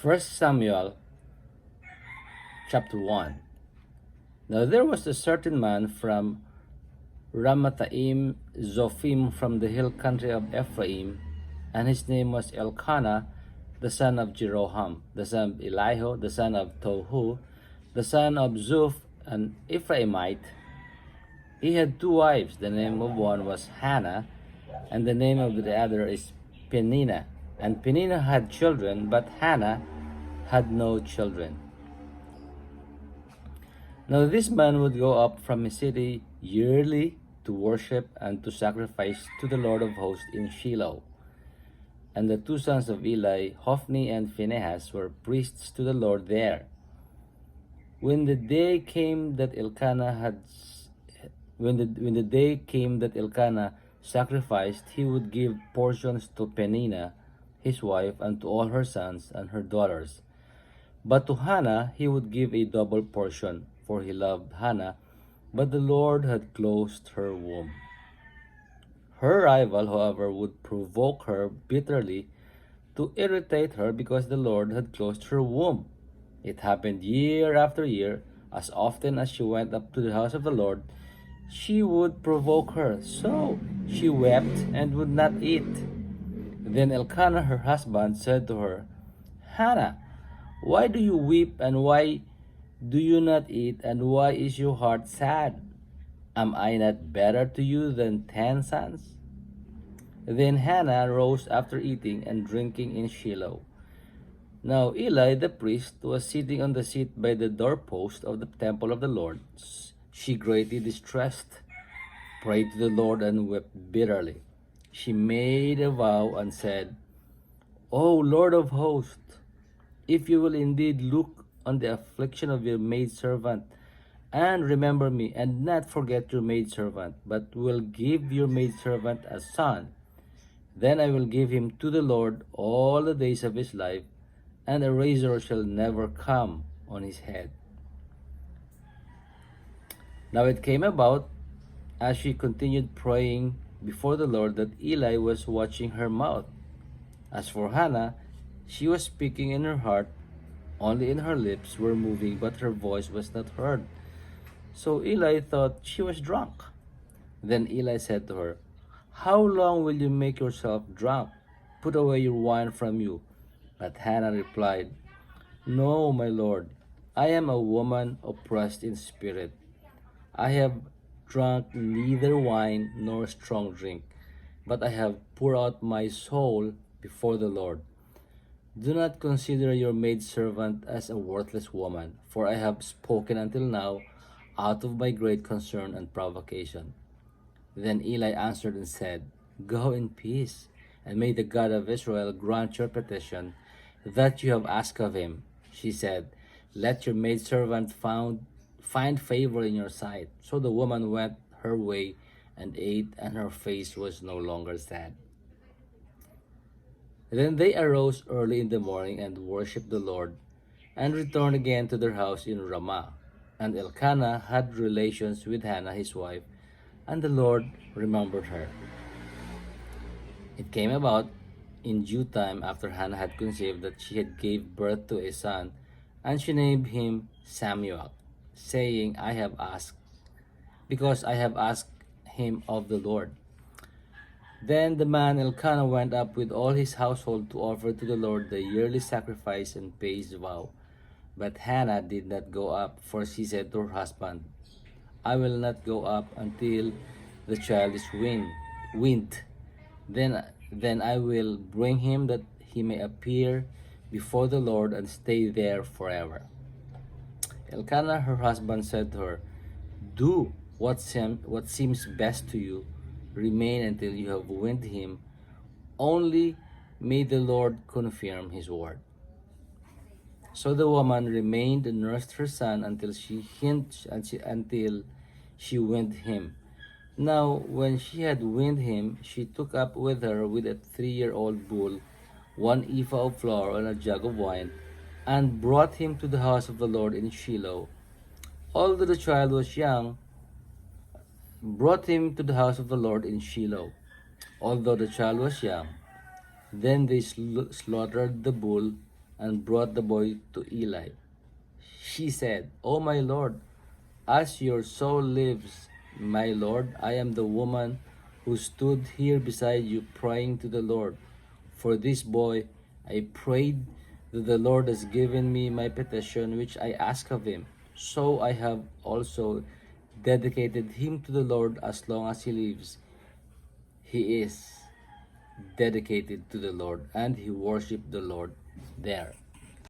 First Samuel chapter 1. Now there was a certain man from Ramathaim Zophim from the hill country of Ephraim, and his name was Elkanah, the son of Jeroham, the son of Elihu, the son of Tohu, the son of Zuph, an Ephraimite. He had two wives. The name of one was Hannah, and the name of the other is Peninnah. And Peninnah had children, but Hannah had no children. Now this man would go up from his city yearly to worship and to sacrifice to the Lord of hosts in Shiloh. And the two sons of Eli, Hophni and Phinehas, were priests to the Lord there. When the day came that Elkanah sacrificed, he would give portions to Peninnah, his wife, and to all her sons and her daughters. But to Hannah he would give a double portion, for he loved Hannah, but the Lord had closed her womb. Her rival, however, would provoke her bitterly to irritate her because the Lord had closed her womb. It happened year after year. As often as she went up to the house of the Lord, she would provoke her. So she wept and would not eat. Then Elkanah, her husband, said to her, Hannah, why do you weep, and why do you not eat, and why is your heart sad? Am I not better to you than 10 sons? Then Hannah rose after eating and drinking in Shiloh. Now Eli the priest was sitting on the seat by the doorpost of the temple of the Lord. She, greatly distressed, prayed to the Lord and wept bitterly. She made a vow and said, O Lord of hosts, if you will indeed look on the affliction of your maidservant, and remember me, and not forget your maidservant, but will give your maidservant a son, then I will give him to the Lord all the days of his life, and a razor shall never come on his head. Now it came about, as she continued praying before the Lord, that Eli was watching her mouth. As for Hannah, she was speaking in her heart, only in her lips were moving, but her voice was not heard. So Eli thought she was drunk. Then Eli said to her, How long will you make yourself drunk? Put away your wine from you. But Hannah replied, No, my Lord, I am a woman oppressed in spirit. I have drunk neither wine nor strong drink, but I have poured out my soul before the Lord. Do not consider your maidservant as a worthless woman, for I have spoken until now out of my great concern and provocation. Then Eli answered and said, Go in peace, and may the God of Israel grant your petition that you have asked of him. She said, Let your maidservant find favor in your sight. So the woman went her way and ate, and her face was no longer sad. Then they arose early in the morning and worshipped the Lord, and returned again to their house in Ramah. And Elkanah had relations with Hannah his wife, and the Lord remembered her. It came about in due time, after Hannah had conceived, that she had gave birth to a son, and she named him Samuel, saying, because I have asked him of the Lord. Then the man Elkanah went up with all his household to offer to the Lord the yearly sacrifice and pay his vow. But Hannah did not go up, for she said to her husband, I will not go up until the child is weaned. Then I will bring him, that he may appear before the Lord and stay there forever. Elkanah her husband said to her, Do what seems best to you. Remain until you have weaned him. Only may the Lord confirm his word. So the woman remained and nursed her son until she weaned him. Now when she had weaned him, she took up with her with a 3-year-old bull, 1 ephah of flour and a jug of wine, and brought him to the house of the Lord in Shiloh. Although the child was young, brought him to the house of the Lord in Shiloh. Although the child was young, then they slaughtered the bull and brought the boy to Eli. She said, "O my Lord, as your soul lives, my Lord, I am the woman who stood here beside you praying to the Lord. For this boy I prayed that the Lord has given me my petition which I asked of him. So I have also dedicated him to the Lord as long as he lives. He is dedicated to the Lord," and he worshiped the Lord there.